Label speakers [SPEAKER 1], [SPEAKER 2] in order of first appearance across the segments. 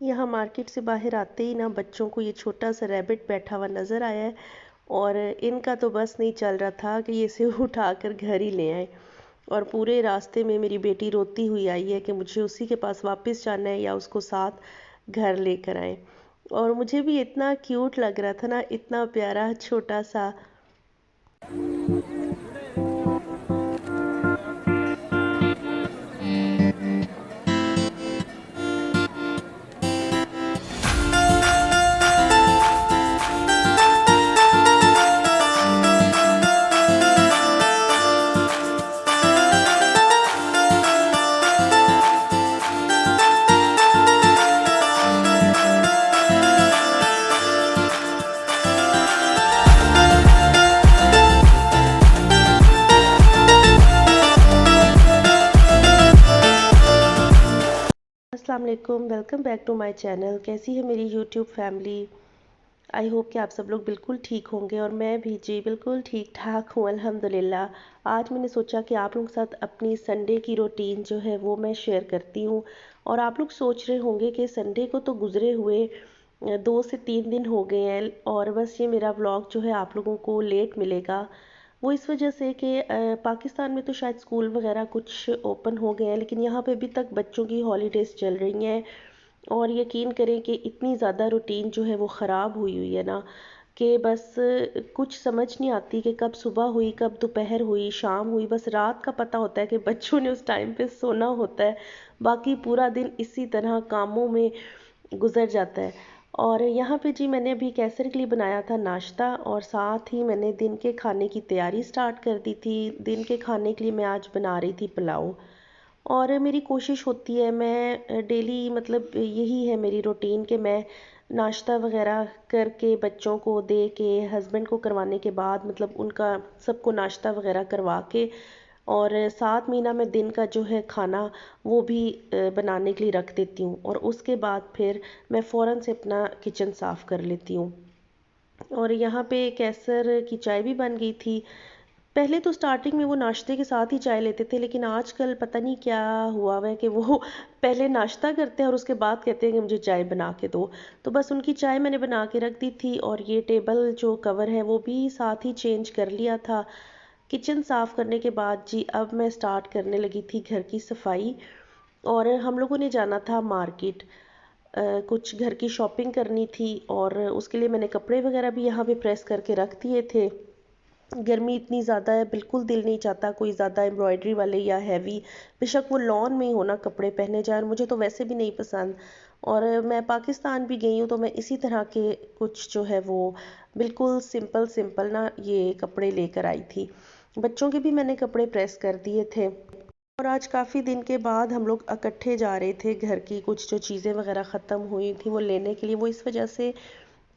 [SPEAKER 1] यहाँ मार्केट से बाहर आते ही ना बच्चों को ये छोटा सा रैबिट बैठा हुआ नज़र आया है। और इनका तो बस नहीं चल रहा था कि ये इसे उठाकर घर ही ले आए। और पूरे रास्ते में मेरी बेटी रोती हुई आई है कि मुझे उसी के पास वापस जाना है या उसको साथ घर लेकर आए। और मुझे भी इतना क्यूट लग रहा था ना, इतना प्यारा छोटा सा। अस्सलाम वालेकुम, welcome back to my channel. कैसी है मेरी यूट्यूब फैमिली? आई होप कि आप सब लोग बिल्कुल ठीक होंगे और मैं भी जी बिल्कुल ठीक ठाक हूँ अल्हम्दुलिल्लाह। आज मैंने सोचा कि आप लोगों के साथ अपनी संडे की रूटीन जो है वो मैं शेयर करती हूँ। और आप लोग सोच रहे होंगे कि संडे को तो गुजरे हुए 2 से 3 दिन हो गए हैं और बस ये मेरा व्लॉग जो है आप लोगों को लेट मिलेगा। वो इस वजह से कि पाकिस्तान में तो शायद स्कूल वगैरह कुछ ओपन हो गए हैं, लेकिन यहाँ पे अभी तक बच्चों की हॉलीडेज़ चल रही हैं। और यकीन करें कि इतनी ज़्यादा रूटीन जो है वो ख़राब हुई हुई है ना, कि बस कुछ समझ नहीं आती कि कब सुबह हुई, कब दोपहर हुई, शाम हुई। बस रात का पता होता है कि बच्चों ने उस टाइम पे सोना होता है। बाकी पूरा दिन इसी तरह कामों में गुजर जाता है। और यहाँ पे जी मैंने अभी कैसर के लिए बनाया था नाश्ता और साथ ही मैंने दिन के खाने की तैयारी स्टार्ट कर दी थी। दिन के खाने के लिए मैं आज बना रही थी पुलाव। और मेरी कोशिश होती है, मैं डेली मतलब यही है मेरी रूटीन कि मैं नाश्ता वगैरह करके बच्चों को दे के हस्बैंड को करवाने के बाद मतलब उनका सबको नाश्ता वगैरह करवा के और 7 महीना में दिन का जो है खाना वो भी बनाने के लिए रख देती हूँ। और उसके बाद फिर मैं फ़ौरन से अपना किचन साफ़ कर लेती हूँ। और यहाँ पे केसर की चाय भी बन गई थी। पहले तो स्टार्टिंग में वो नाश्ते के साथ ही चाय लेते थे, लेकिन आजकल पता नहीं क्या हुआ हुआ है कि वो पहले नाश्ता करते हैं और उसके बाद कहते हैं कि मुझे चाय बना के दो। तो बस उनकी चाय मैंने बना के रख दी थी और ये टेबल जो कवर है वो भी साथ ही चेंज कर लिया था। किचन साफ़ करने के बाद जी अब मैं स्टार्ट करने लगी थी घर की सफाई। और हम लोगों ने जाना था मार्केट, कुछ घर की शॉपिंग करनी थी और उसके लिए मैंने कपड़े वगैरह भी यहाँ पे प्रेस करके रख दिए थे। गर्मी इतनी ज़्यादा है, बिल्कुल दिल नहीं चाहता कोई ज़्यादा एम्ब्रॉयडरी वाले या हैवी, बेशक वो लॉन में ही होना कपड़े पहने जाए, और मुझे तो वैसे भी नहीं पसंद। और मैं पाकिस्तान भी गई हूँ तो मैं इसी तरह के कुछ जो है वो बिल्कुल सिंपल सिंपल ना ये कपड़े लेकर आई थी। बच्चों के भी मैंने कपड़े प्रेस कर दिए थे। और आज काफ़ी दिन के बाद हम लोग इकट्ठे जा रहे थे घर की कुछ जो चीज़ें वगैरह ख़त्म हुई थी वो लेने के लिए। वो इस वजह से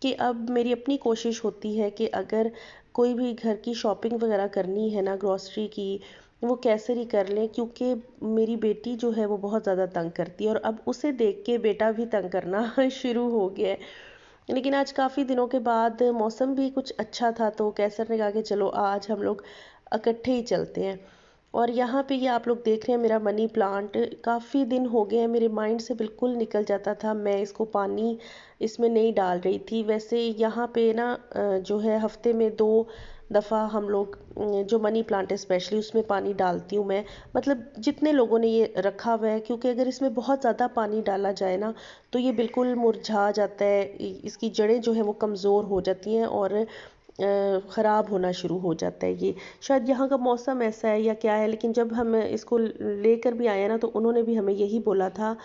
[SPEAKER 1] कि अब मेरी अपनी कोशिश होती है कि अगर कोई भी घर की शॉपिंग वगैरह करनी है ना, ग्रॉसरी की, वो कैसे ही कर लें, क्योंकि मेरी बेटी जो है वो बहुत ज़्यादा तंग करती है और अब उसे देख के बेटा भी तंग करना शुरू हो गया है। लेकिन आज काफ़ी दिनों के बाद मौसम भी कुछ अच्छा था तो कैसर ने कहा कि चलो आज हम लोग इकट्ठे ही चलते हैं। और यहाँ पे ये आप लोग देख रहे हैं मेरा मनी प्लांट, काफ़ी दिन हो गए हैं मेरे माइंड से बिल्कुल निकल जाता था, मैं इसको पानी इसमें नहीं डाल रही थी। वैसे यहाँ पे ना जो है हफ्ते में 2 दफ़ा हम लोग जो मनी प्लांट है स्पेशली उसमें पानी डालती हूँ मैं। मतलब जितने लोगों ने ये रखा हुआ है, क्योंकि अगर इसमें बहुत ज़्यादा पानी डाला जाए ना तो ये बिल्कुल मुरझा जाता है, इसकी जड़ें जो है वो कमज़ोर हो जाती हैं और ख़राब होना शुरू हो जाता है। ये शायद यहाँ का मौसम ऐसा है या क्या है, लेकिन जब हम इसको लेकर भी आए हैं ना तो उन्होंने भी हमें यही बोला था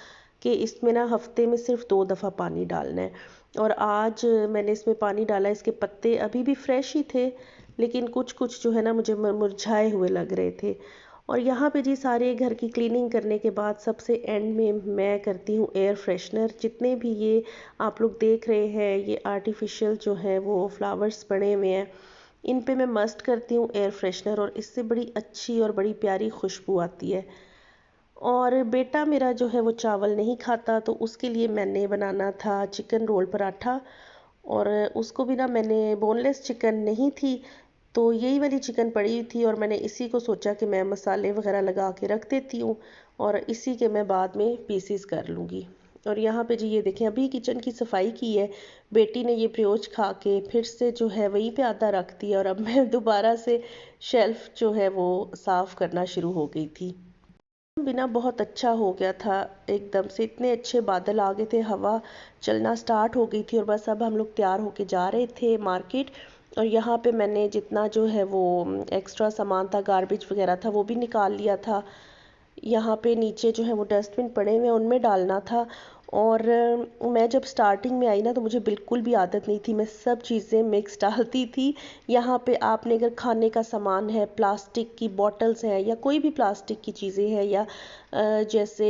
[SPEAKER 1] कि इसमें ना हफ्ते में सिर्फ 2 दफ़ा पानी डालना है। और आज मैंने इसमें पानी डाला, इसके पत्ते अभी भी फ्रेश ही थे, लेकिन कुछ कुछ जो है ना मुझे मुरझाए हुए लग रहे थे। और यहाँ पे जी सारे घर की क्लीनिंग करने के बाद सबसे एंड में मैं करती हूँ एयर फ्रेशनर। जितने भी ये आप लोग देख रहे हैं ये आर्टिफिशियल जो है वो फ्लावर्स पड़े हुए हैं, इन पे मैं मस्ट करती हूँ एयर फ्रेशनर और इससे बड़ी अच्छी और बड़ी प्यारी खुशबू आती है। और बेटा मेरा जो है वो चावल नहीं खाता तो उसके लिए मैंने बनाना था चिकन रोल पराठा। और उसको भी ना मैंने बोनलेस चिकन नहीं थी तो यही वाली चिकन पड़ी हुई थी और मैंने इसी को सोचा कि मैं मसाले वगैरह लगा के रख देती हूँ और इसी के मैं बाद में पीसीस कर लूँगी। और यहाँ पे जी ये देखें अभी किचन की सफाई की है बेटी ने, ये ब्रियोच खा के फिर से जो है वहीं पे आधा रख दिया, और अब मैं दोबारा से शेल्फ जो है वो साफ़ करना शुरू हो गई थी। बिना बहुत अच्छा हो गया था, एकदम से इतने अच्छे बादल आ गए थे, हवा चलना स्टार्ट हो गई थी, और बस अब हम लोग तैयार होके जा रहे थे मार्केट। और यहाँ पे मैंने जितना जो है वो एक्स्ट्रा सामान था, गार्बेज वगैरह था, वो भी निकाल लिया था। यहाँ पे नीचे जो है वो डस्टबिन पड़े हुए हैं, उनमें डालना था। और मैं जब स्टार्टिंग में आई ना तो मुझे बिल्कुल भी आदत नहीं थी, मैं सब चीज़ें मिक्स डालती थी। यहाँ पे आपने अगर खाने का सामान है, प्लास्टिक की बॉटल्स हैं या कोई भी प्लास्टिक की चीज़ें हैं, या जैसे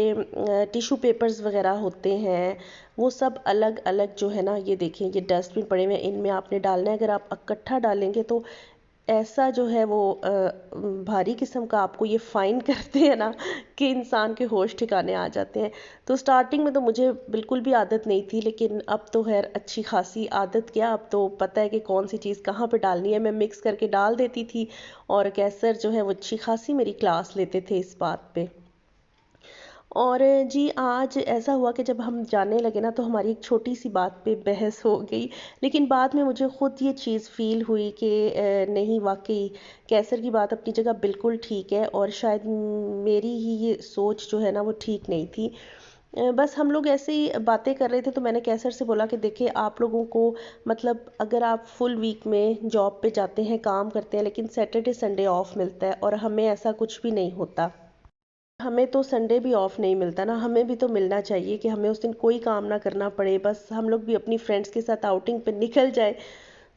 [SPEAKER 1] टिश्यू पेपर्स वगैरह होते हैं, वो सब अलग अलग जो है ना, ये देखें ये डस्टबिन पड़े हुए हैं, इनमें आपने डालना है। अगर आप इकट्ठा डालेंगे तो ऐसा जो है वो भारी किस्म का आपको ये फाइन करते हैं ना कि इंसान के होश ठिकाने आ जाते हैं। तो स्टार्टिंग में तो मुझे बिल्कुल भी आदत नहीं थी, लेकिन अब तो खैर अच्छी खासी आदत, क्या अब तो पता है कि कौन सी चीज़ कहाँ पे डालनी है। मैं मिक्स करके डाल देती थी, और कैसर जो है वो अच्छी खासी मेरी क्लास लेते थे इस बात पे। और जी आज ऐसा हुआ कि जब हम जाने लगे ना तो हमारी एक छोटी सी बात पे बहस हो गई, लेकिन बाद में मुझे ख़ुद ये चीज़ फ़ील हुई कि नहीं, वाकई कैसर की बात अपनी जगह बिल्कुल ठीक है, और शायद मेरी ही ये सोच जो है ना वो ठीक नहीं थी। बस हम लोग ऐसे ही बातें कर रहे थे, तो मैंने कैसर से बोला कि देखिए आप लोगों को, मतलब अगर आप फुल वीक में जॉब पे जाते हैं, काम करते हैं, लेकिन सैटरडे संडे ऑफ मिलता है, और हमें ऐसा कुछ भी नहीं होता। हमें तो संडे भी ऑफ नहीं मिलता ना, हमें भी तो मिलना चाहिए कि हमें उस दिन कोई काम ना करना पड़े, बस हम लोग भी अपनी फ्रेंड्स के साथ आउटिंग पे निकल जाए।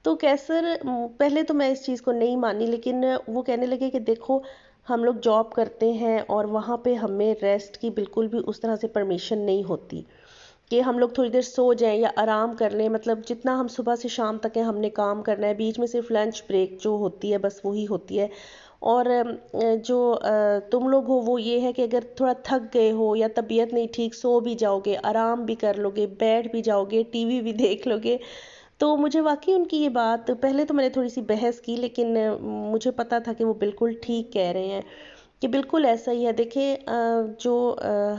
[SPEAKER 1] तो कैसर पहले तो मैं इस चीज़ को नहीं मानी, लेकिन वो कहने लगे कि देखो हम लोग जॉब करते हैं और वहाँ पे हमें रेस्ट की बिल्कुल भी उस तरह से परमिशन नहीं होती कि हम लोग थोड़ी देर सो जाएं या आराम कर लें। मतलब जितना हम सुबह से शाम तक है हमने काम करना है, बीच में सिर्फ लंच ब्रेक जो होती है बस वही होती है। और जो तुम लोग हो वो ये है कि अगर थोड़ा थक गए हो या तबीयत नहीं ठीक, सो भी जाओगे, आराम भी कर लोगे, बैठ भी जाओगे, टीवी भी देख लोगे। तो मुझे वाकई उनकी ये बात, पहले तो मैंने थोड़ी सी बहस की, लेकिन मुझे पता था कि वो बिल्कुल ठीक कह रहे हैं, कि बिल्कुल ऐसा ही है। देखिए जो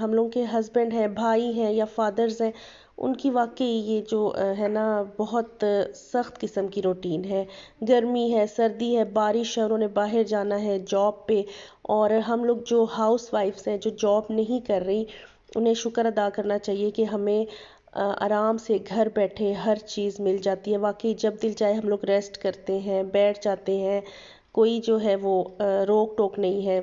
[SPEAKER 1] हम लोगों के हस्बैंड हैं, भाई हैं या फादर्स हैं, उनकी वाकई ये जो है ना बहुत सख्त किस्म की रूटीन है। गर्मी है, सर्दी है, बारिश है, उन्होंने बाहर जाना है जॉब पे, और हम लोग जो हाउस वाइफ्स हैं, जो जॉब नहीं कर रही, उन्हें शुक्र अदा करना चाहिए कि हमें आराम से घर बैठे हर चीज़ मिल जाती है। वाकई जब दिल चाहे हम लोग रेस्ट करते हैं, बैठ जाते हैं, कोई जो है वो रोक टोक नहीं है।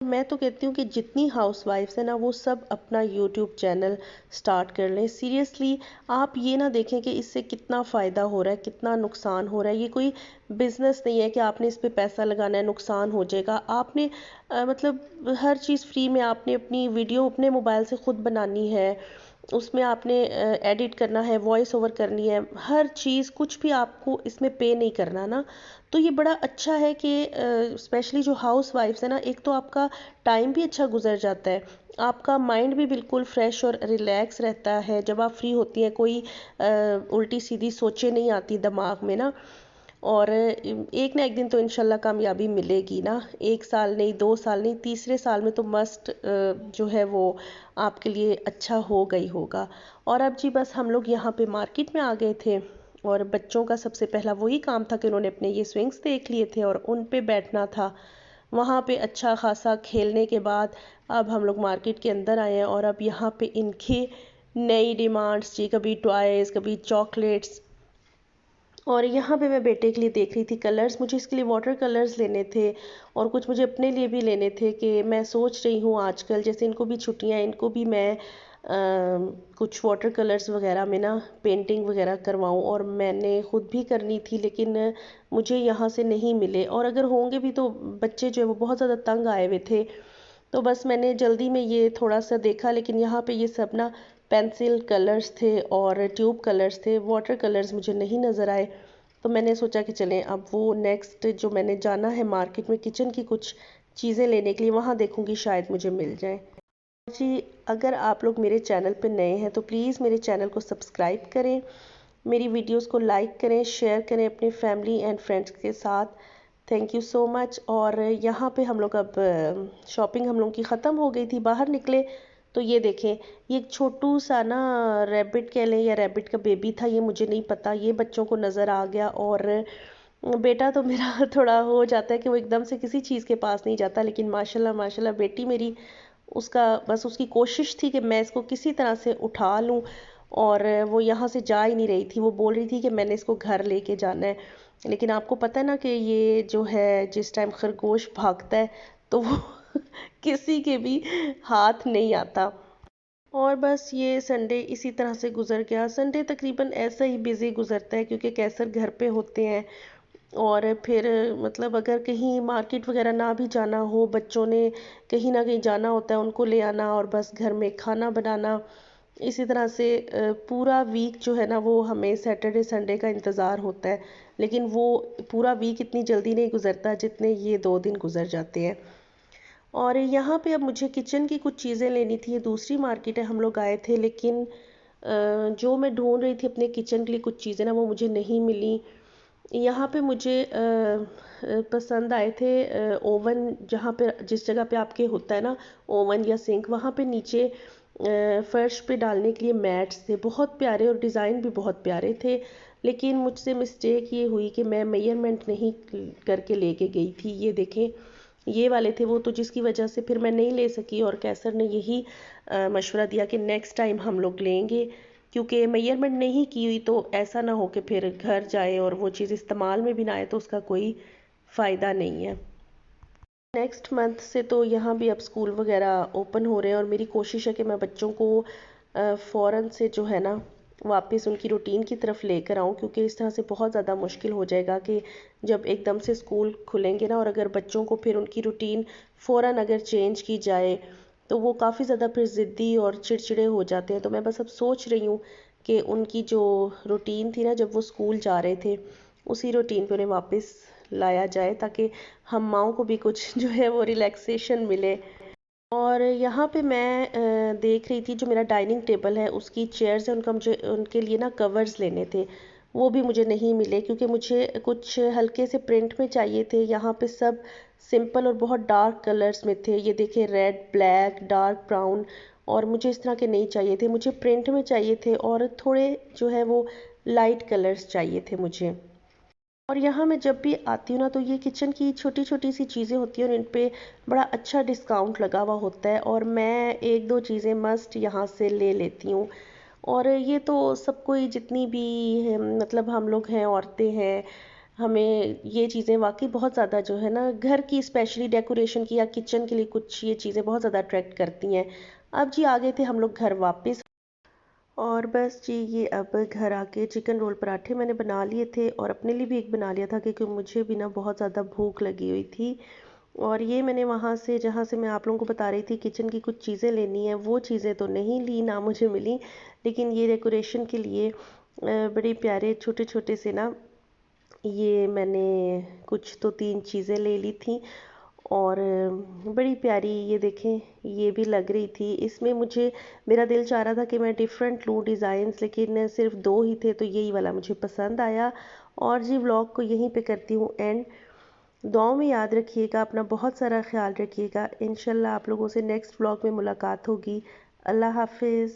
[SPEAKER 1] मैं तो कहती हूँ कि जितनी हाउसवाइफ्स हैं ना वो सब अपना यूट्यूब चैनल स्टार्ट कर लें। सीरियसली आप ये ना देखें कि इससे कितना फ़ायदा हो रहा है, कितना नुकसान हो रहा है। ये कोई बिज़नेस नहीं है कि आपने इस पे पैसा लगाना है, नुकसान हो जाएगा। आपने मतलब हर चीज़ फ्री में, आपने अपनी वीडियो अपने मोबाइल से ख़ुद बनानी है, उसमें आपने एडिट करना है, वॉइस ओवर करनी है, हर चीज़, कुछ भी आपको इसमें पे नहीं करना ना। तो ये बड़ा अच्छा है कि स्पेशली जो हाउस वाइफ्स है ना, एक तो आपका टाइम भी अच्छा गुजर जाता है, आपका माइंड भी बिल्कुल फ्रेश और रिलैक्स रहता है जब आप फ्री होती हैं, कोई उल्टी सीधी सोचें नहीं आती दिमाग में ना। और एक ना एक दिन तो इंशाल्लाह कामयाबी मिलेगी ना, एक साल नहीं, 2 साल नहीं, तीसरे साल में तो मस्ट जो है वो आपके लिए अच्छा होगा ही होगा। और अब जी बस हम लोग यहाँ पे मार्केट में आ गए थे, और बच्चों का सबसे पहला वही काम था कि उन्होंने अपने ये स्विंग्स देख लिए थे और उन पे बैठना था। वहाँ पे अच्छा खासा खेलने के बाद अब हम लोग मार्केट के अंदर आए हैं, और अब यहाँ पे इनकी नई डिमांड्स जी, कभी टॉयज़, कभी चॉकलेट्स। और यहाँ पे मैं बेटे के लिए देख रही थी कलर्स, मुझे इसके लिए वाटर कलर्स लेने थे, और कुछ मुझे अपने लिए भी लेने थे कि मैं सोच रही हूँ आजकल जैसे इनको भी छुट्टियाँ हैं, इनको भी मैं कुछ वाटर कलर्स वगैरह में ना पेंटिंग वगैरह करवाऊँ। और मैंने ख़ुद भी करनी थी, लेकिन मुझे यहाँ से नहीं मिले, और अगर होंगे भी तो बच्चे जो है वो बहुत ज़्यादा तंग आए हुए थे। तो बस मैंने जल्दी में ये थोड़ा सा देखा, लेकिन यहाँ पे ये सब ना पेंसिल कलर्स थे और ट्यूब कलर्स थे, वाटर कलर्स मुझे नहीं नज़र आए। तो मैंने सोचा कि चलें अब वो नेक्स्ट जो मैंने जाना है मार्केट में किचन की कुछ चीज़ें लेने के लिए, वहाँ देखूँगी शायद मुझे मिल जाए जी। अगर आप लोग मेरे चैनल पे नए हैं तो प्लीज़ मेरे चैनल को सब्सक्राइब करें, मेरी वीडियोस को लाइक करें, शेयर करें अपने फैमिली एंड फ्रेंड्स के साथ। Thank you so much. और यहाँ पे हम लोग अब शॉपिंग हम लोग की ख़त्म हो गई थी, बाहर निकले तो ये देखें, ये एक छोटू सा ना रैबिट कह लें या रैबिट का बेबी था, ये मुझे नहीं पता, ये बच्चों को नज़र आ गया। और बेटा तो मेरा थोड़ा हो जाता है कि वो एकदम से किसी चीज़ के पास नहीं जाता, लेकिन माशाल्लाह माशाल्लाह बेटी मेरी, उसका बस उसकी कोशिश थी कि मैं इसको किसी तरह से उठा लूँ। और वो यहाँ से जा ही नहीं रही थी, वो बोल रही थी कि मैंने इसको घर लेके जाना है। लेकिन आपको पता है ना कि ये जो है, जिस टाइम खरगोश भागता है तो वो किसी के भी हाथ नहीं आता। और बस ये संडे इसी तरह से गुजर गया। संडे तकरीबन ऐसा ही बिज़ी गुजरता है क्योंकि कैसर घर पे होते हैं। और फिर मतलब अगर कहीं मार्केट वगैरह ना भी जाना हो, बच्चों ने कहीं ना कहीं जाना होता है, उनको ले आना और बस घर में खाना बनाना। इसी तरह से पूरा वीक जो है ना, वो हमें सैटरडे संडे का इंतज़ार होता है। लेकिन वो पूरा वीक इतनी जल्दी नहीं गुजरता जितने ये 2 दिन गुजर जाते हैं। और यहाँ पे अब मुझे किचन की कुछ चीज़ें लेनी थी। ये दूसरी मार्केट है, हम लोग आए थे, लेकिन जो मैं ढूंढ रही थी अपने किचन के लिए कुछ चीज़ें ना, वो मुझे नहीं मिली। यहाँ पे मुझे पसंद आए थे ओवन, जहाँ पे जिस जगह पे आपके होता है ना ओवन या सिंक, वहाँ पे नीचे फर्श पे डालने के लिए मैट्स थे, बहुत प्यारे और डिज़ाइन भी बहुत प्यारे थे। लेकिन मुझसे मिस्टेक ये हुई कि मैं मेजरमेंट नहीं करके लेके गई थी। ये देखें, ये वाले थे वो, तो जिसकी वजह से फिर मैं नहीं ले सकी। और कैसर ने यही मशवरा दिया कि नेक्स्ट टाइम हम लोग लेंगे, क्योंकि मेजरमेंट नहीं की हुई तो ऐसा ना हो कि फिर घर जाए और वो चीज़ इस्तेमाल में भी ना आए, तो उसका कोई फ़ायदा नहीं है। नेक्स्ट मंथ से तो यहाँ भी अब स्कूल वगैरह ओपन हो रहे हैं, और मेरी कोशिश है कि मैं बच्चों को फ़ौरन से जो है ना वापस उनकी रूटीन की तरफ लेकर आऊँ, क्योंकि इस तरह से बहुत ज़्यादा मुश्किल हो जाएगा कि जब एकदम से स्कूल खुलेंगे ना, और अगर बच्चों को फिर उनकी रूटीन फ़ौरन अगर चेंज की जाए तो वो काफ़ी ज़्यादा फिर ज़िद्दी और चिड़चिड़े हो जाते हैं। तो मैं बस अब सोच रही हूँ कि उनकी जो रूटीन थी ना जब वो स्कूल जा रहे थे, उसी रूटीन पे उन्हें वापस लाया जाए, ताकि हम माँओं को भी कुछ जो है वो रिलैक्सेशन मिले। और यहाँ पे मैं देख रही थी, जो मेरा डाइनिंग टेबल है उसकी चेयर्स है, उनका मुझे उनके लिए ना कवर्स लेने थे। वो भी मुझे नहीं मिले, क्योंकि मुझे कुछ हल्के से प्रिंट में चाहिए थे। यहाँ पे सब सिंपल और बहुत डार्क कलर्स में थे। ये देखिए, रेड, ब्लैक, डार्क ब्राउन, और मुझे इस तरह के नहीं चाहिए थे। मुझे प्रिंट में चाहिए थे, और थोड़े जो है वो लाइट कलर्स चाहिए थे मुझे। और यहाँ मैं जब भी आती हूँ ना, तो ये किचन की छोटी छोटी सी चीज़ें होती हैं और इन पे बड़ा अच्छा डिस्काउंट लगा हुआ होता है, और मैं एक दो चीज़ें मस्ट यहाँ से ले लेती हूँ। और ये तो सबको ही, जितनी भी मतलब हम लोग हैं, औरतें हैं, हमें ये चीज़ें वाकई बहुत ज़्यादा जो है ना, घर की स्पेशली डेकोरेशन की या किचन के लिए कुछ ये चीज़ें बहुत ज़्यादा अट्रैक्ट करती हैं। अब जी आ गए थे हम लोग घर वापस, और बस जी ये अब घर आके चिकन रोल पराठे मैंने बना लिए थे, और अपने लिए भी एक बना लिया था, क्योंकि मुझे भी ना बहुत ज़्यादा भूख लगी हुई थी। और ये मैंने वहाँ से, जहाँ से मैं आप लोगों को बता रही थी किचन की कुछ चीज़ें लेनी है, वो चीज़ें तो नहीं ली, ना मुझे मिली। लेकिन ये डेकोरेशन के लिए बड़े प्यारे छोटे छोटे से ना, ये मैंने कुछ तो 3 चीज़ें ले ली थी। और बड़ी प्यारी, ये देखें, ये भी लग रही थी। इसमें मुझे, मेरा दिल चाह रहा था कि मैं डिफरेंट लूँ डिज़ाइंस, लेकिन सिर्फ 2 ही थे, तो यही वाला मुझे पसंद आया। और जी व्लॉग को यहीं पे करती हूँ एंड। दुआओं में याद रखिएगा, अपना बहुत सारा ख्याल रखिएगा। इंशाल्लाह आप लोगों से नेक्स्ट व्लॉग में मुलाकात होगी। अल्लाह हाफिज़।